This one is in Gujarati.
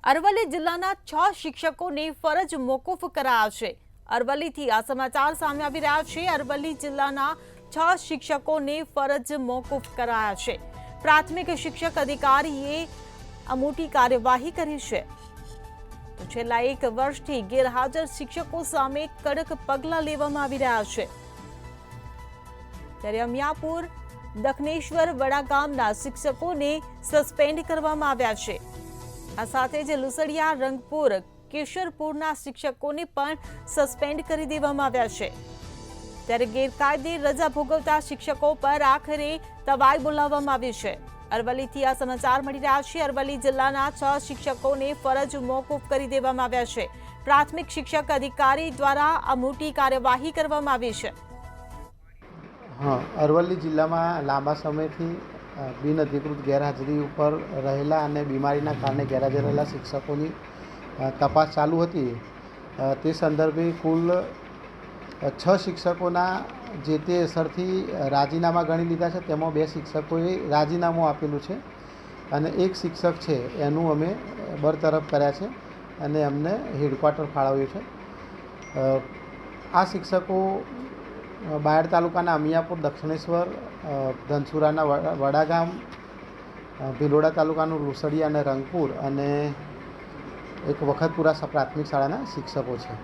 અરવલ્લી જિલ્લાના 6 શિક્ષકોને ફરજ મોકૂફ કરાયા છે। અરવલ્લીથી આ સમાચાર સામે આવી રહ્યા છે। અરવલ્લી જિલ્લાના 6 શિક્ષકોને ફરજ મોકૂફ કરાયા છે। પ્રાથમિક શિક્ષક અધિકારીએ આ મોટી કાર્યવાહી કરી છે। તો છેલ્લા 1 વર્ષથી ગેરહાજર શિક્ષકો સામે કડક પગલાં લેવામાં આવી રહ્યા છે। ત્યારે અમિયાપુર દખનેશ્વર વડા ગામના શિક્ષકોને સસ્પેન્ડ કરવામાં આવ્યા છે। આ સાથે જ લુસડિયા રંગપુર કેશરપુરના શિક્ષકોને પણ સસ્પેન્ડ કરી દેવામાં આવ્યા છે। ત્યારે ગેરકાયદે રજા ભોગવતા શિક્ષકો પર આખરે તવાઈ બોલાવવામાં આવી છે। અરવલ્લીથી આ સમાચાર મળી રહ્યા છે। અરવલ્લી જિલ્લાના 6 શિક્ષકોને ફરજ મોકૂફ કરી દેવામાં આવ્યા છે। પ્રાથમિક શિક્ષક અધિકારી દ્વારા આ મોટી કાર્યવાહી કરવામાં આવી છે। हाँ, अरवली जिल्ला में लांबा समयथी बिन अधिकृत गैरहाजरी पर रहेला अने बीमारीना कारणे गैरहाजर रहेला शिक्षकोनी तपास चालू हती। ते संदर्भे कुल 6 शिक्षकोना जे ते असरथी राजीनामा गणी लीधा छे। तेमां 2 शिक्षकोए राजीनामું आपेલું છે અને એક શિક્ષક છે એનું અમે બરતરફ કર્યા છે અને અમને હેડક્વાર્ટર ફાળવ્યું છે। આ શિક્ષકો બાયડ તાલુકાના અમિયાપુર દક્ષિણેશ્વર ધનસુરાના વડાગામ ભિલોડા તાલુકાનું લુસડિયા અને રંગપુર અને એક વખતપુરા પ્રાથમિક શાળાના શિક્ષકો છે।